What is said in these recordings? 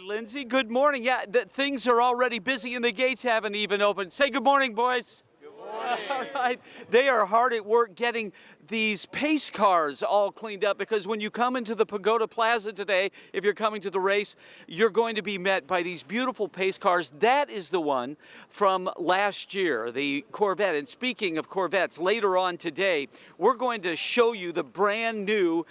Lindsay. Good morning. Yeah, things are already busy and the gates haven't even opened. Say good morning, boys. All right. They are hard at work getting these pace cars all cleaned up because when you come into the Pagoda Plaza today, if you're coming to the race, you're going to be met by these beautiful pace cars. That is the one from last year, the Corvette. And speaking of Corvettes, later on today, we're going to show you the brand new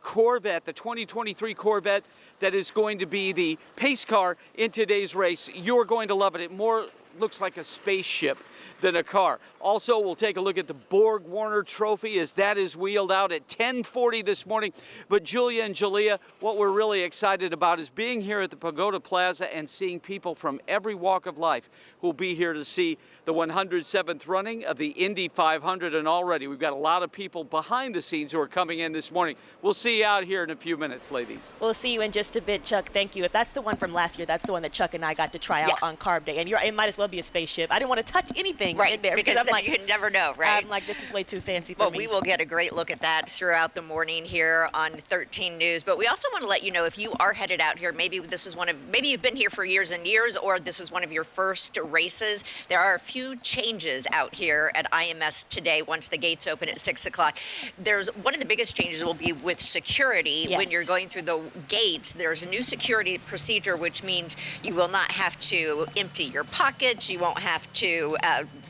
Corvette, the 2023 Corvette that is going to be the pace car in today's race. You're going to love it. It more looks like a spaceship than a car. Also, we'll take a look at the Borg Warner Trophy as that is wheeled out at 10:40 this morning. But Julia and Jalea, what we're really excited about is being here at the Pagoda Plaza and seeing people from every walk of life who will be here to see the 107th running of the Indy 500. And already we've got a lot of people behind the scenes who are coming in this morning. We'll see you out here in a few minutes, ladies. We'll see you in just a bit, Chuck. Thank you. If that's the one from last year, that's the one that Chuck and I got to try out on Carb Day. And it might as well be a spaceship. I didn't want to touch anything in there because I'm then like, you never know, right? I'm like, this is way too fancy for me. Well, we will get a great look at that throughout the morning here on 13 News. But we also want to let you know if you are headed out here, maybe this is maybe you've been here for years and years, or this is one of your first races. There are a few changes out here at IMS today once the gates open at 6 o'clock. There's one of the biggest changes will be with security. When you're going through the gates. There's a new security procedure, which means you will not have to empty your pockets. You won't have to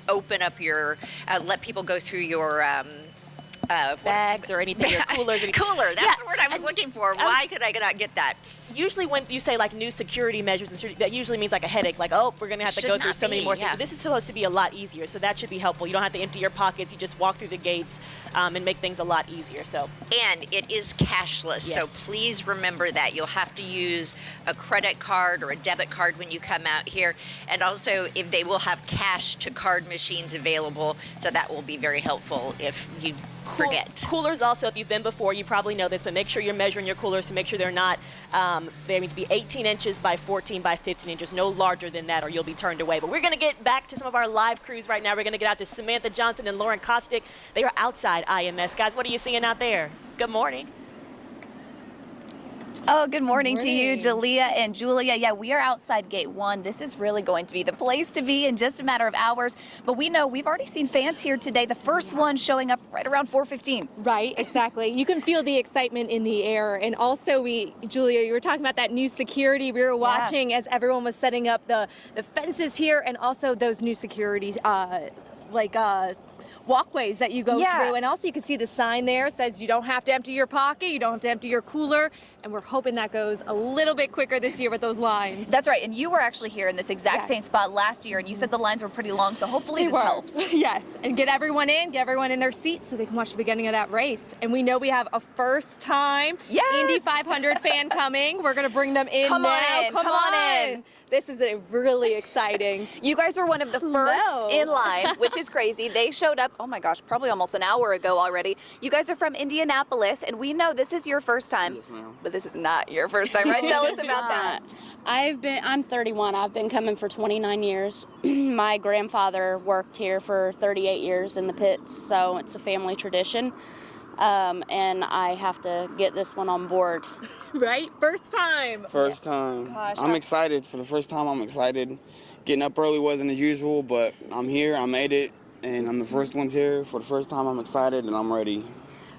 open up your, let people go through your bags or anything, your coolers. Cooler, that's the word I was looking for. Why could I not get that? Usually when you say like new security measures, that usually means like a headache, like, oh, we're going to have to go through so many more things. But this is supposed to be a lot easier, so that should be helpful. You don't have to empty your pockets. You just walk through the gates and make things a lot easier. And it is cashless, so please remember that. You'll have to use a credit card or a debit card when you come out here. And also, if they will have cash to card machines available, so that will be very helpful if you forget. Coolers also, if you've been before, you probably know this, but make sure you're measuring your coolers to make sure they're not, they need to be 18 inches by 14 by 15 inches, no larger than that or you'll be turned away. But we're going to get back to some of our live crews right now. We're going to get out to Samantha Johnson and Lauren Kostick. They are outside IMS. Guys, what are you seeing out there? Good morning. Oh, good morning to you, Jalea and Julia. Yeah, we are outside Gate 1. This is really going to be the place to be in just a matter of hours. But we know we've already seen fans here today. The first one showing up right around 4:15. Right, exactly. You can feel the excitement in the air. And also, Julia, you were talking about that new security. We were watching as everyone was setting up the fences here and also those new security, walkways that you go through. And also you can see the sign there says you don't have to empty your pocket, you don't have to empty your cooler, and we're hoping that goes a little bit quicker this year with those lines. That's right, and you were actually here in this exact same spot last year, and you said the lines were pretty long, so hopefully this helps. Yes, and get everyone in their seats so they can watch the beginning of that race. And we know we have a first time Indy 500 fan coming. We're gonna bring them in Come on in. This is really exciting. You guys were one of the first in line, which is crazy. They showed up, oh my gosh, probably almost an hour ago already. You guys are from Indianapolis, and we know this is your first time. Yes, ma'am. But this is not your first time, right? Tell us about that. I'm 31. I've been coming for 29 years. My grandfather worked here for 38 years in the pits, so it's a family tradition. And I have to get this one on board. Right? First time. First time. Gosh, I'm excited. For the first time, I'm excited. Getting up early wasn't as usual, but I'm here. I made it, and I'm the first ones here. For the first time, I'm excited, and I'm ready.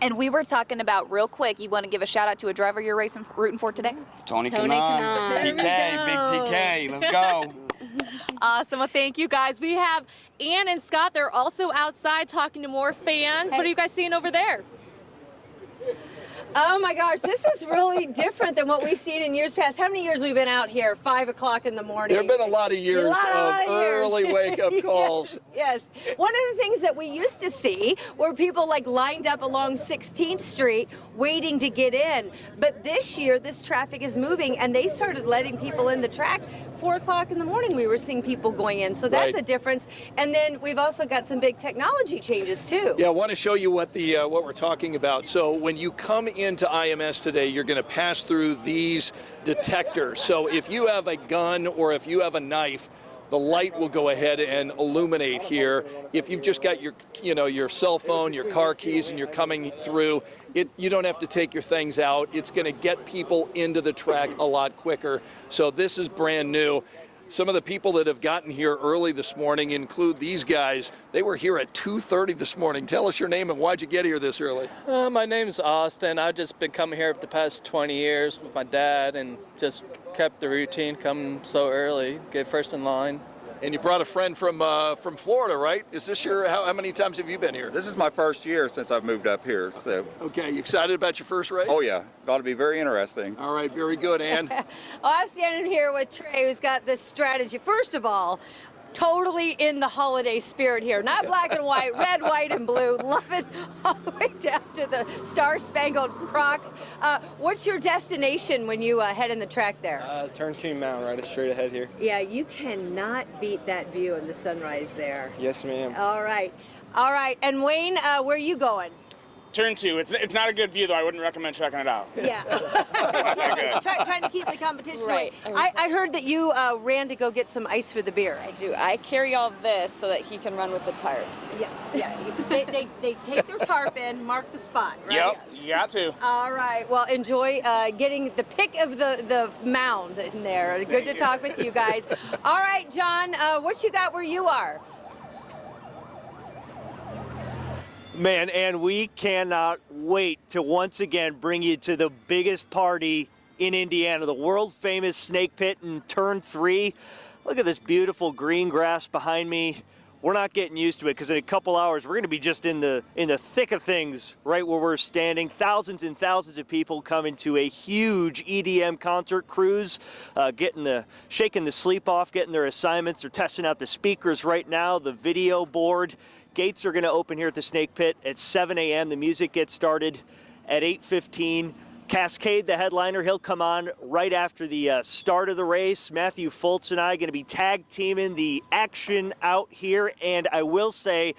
And we were talking about, real quick, you want to give a shout-out to a driver you're rooting for today? Tony Kanaan. TK, big TK. Let's go. Awesome. Well, thank you, guys. We have Ann and Scott. They're also outside talking to more fans. What are you guys seeing over there? Oh my gosh, this is really different than what we've seen in years past. How many years have we been out here? 5 o'clock in the morning. There have been a lot of years of early wake-up calls. Yes. One of the things that we used to see were people like lined up along 16th Street waiting to get in. But this year, this traffic is moving, and they started letting people in the track. 4 o'clock in the morning, we were seeing people going in. So that's a difference. And then we've also got some big technology changes, too. Yeah, I want to show you what we're talking about. So when you come into IMS today, you're going to pass through these detectors. So if you have a gun or if you have a knife, the light will go ahead and illuminate here. If you've just got your cell phone, your car keys, and you're coming through, you don't have to take your things out. It's going to get people into the track a lot quicker. So this is brand new. Some of the people that have gotten here early this morning include these guys. They were here at 2:30 this morning. Tell us your name and why'd you get here this early? My name's Austin. I've just been coming here for the past 20 years with my dad and just kept the routine coming so early, get first in line. And you brought a friend from Florida, right? Is this how many times have you been here? This is my first year since I've moved up here. So. Okay, you excited about your first race? Oh yeah, it ought to be very interesting. All right, very good, Ann. I'm standing here with Trey, who's got this strategy. First of all, totally in the holiday spirit here. Not black and white, red, white, and blue. Love it all the way down to the Star-Spangled Crocs. What's your destination when you head in the track there? Turn 2 Mountain, right straight ahead here. Yeah, you cannot beat that view of the sunrise there. Yes, ma'am. All right. All right. And Wayne, where are you going? Turn 2. It's not a good view, though. I wouldn't recommend checking it out. Yeah. Trying to keep the competition Right. away. I heard that you ran to go get some ice for the beer. I do. I carry all this so that he can run with the tarp. Yeah. They take their tarp in, mark the spot, right? Yep, you got to. All right. Well, enjoy getting the pick of the mound in there. Good to talk with you guys. All right, John, what you got where you are? Man, and we cannot wait to once again bring you to the biggest party in Indiana, the world-famous Snake Pit in Turn 3. Look at this beautiful green grass behind me. We're not getting used to it because in a couple hours we're going to be just in the thick of things right where we're standing. Thousands and thousands of people coming to a huge EDM concert cruise, shaking the sleep off, getting their assignments. They're testing out the speakers right now, the video board. Gates are going to open here at the Snake Pit at 7 a.m. The music gets started at 8:15. Cascade, the headliner, he'll come on right after the start of the race. Matthew Fultz and I are going to be tag teaming the action out here. And I will say,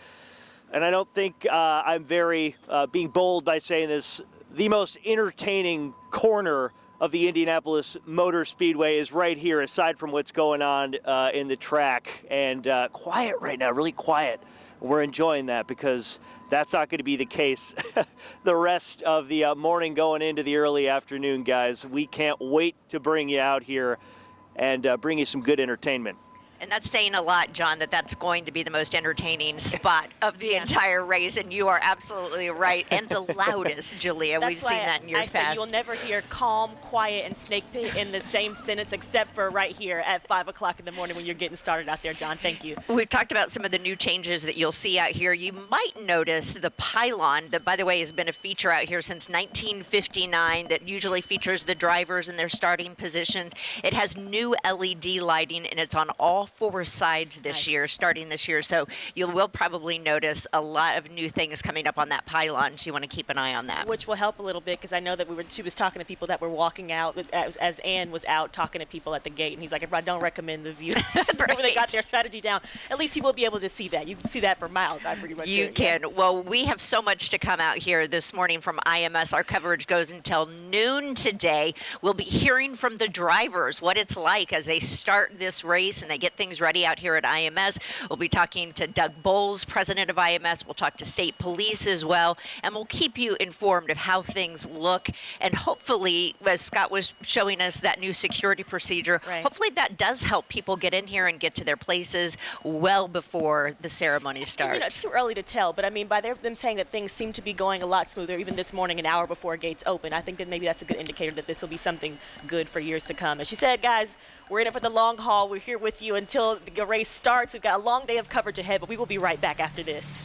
and I don't think I'm very being bold by saying this, the most entertaining corner of the Indianapolis Motor Speedway is right here, aside from what's going on in the track. And quiet right now, really quiet. We're enjoying that because that's not going to be the case the rest of the morning going into the early afternoon, guys. We can't wait to bring you out here and bring you some good entertainment. And that's saying a lot, John, that's going to be the most entertaining spot of the entire race, and you are absolutely right. And the loudest, Julia. We've seen that in years past. You'll never hear calm, quiet, and Snake Pit in the same sentence except for right here at 5 o'clock in the morning when you're getting started out there, John. Thank you. We've talked about some of the new changes that you'll see out here. You might notice the pylon that, by the way, has been a feature out here since 1959 that usually features the drivers in their starting positions. It has new LED lighting, and it's on all 4 sides this year, starting this year. So you will probably notice a lot of new things coming up on that pylon, so you want to keep an eye on that. Which will help a little bit because I know that she was talking to people that were walking out as Ann was out talking to people at the gate, and he's like, I don't recommend the view. Right. When they got their strategy down, at least he will be able to see that. You can see that for miles. I pretty much You can. Well, we have so much to come out here this morning from IMS. Our coverage goes until noon today. We'll be hearing from the drivers what it's like as they start this race and they get things ready out here at IMS. We'll be talking to Doug Bowles, president of IMS. We'll talk to state police as well, and we'll keep you informed of how things look. And hopefully, as Scott was showing us that new security procedure, hopefully that does help people get in here and get to their places well before the ceremony starts. You know, it's too early to tell, but I mean, by them saying that things seem to be going a lot smoother, even this morning, an hour before gates open, I think that maybe that's a good indicator that this will be something good for years to come. As she said, guys, we're in it for the long haul. We're here with you until the race starts. We've got a long day of coverage ahead, but we will be right back after this.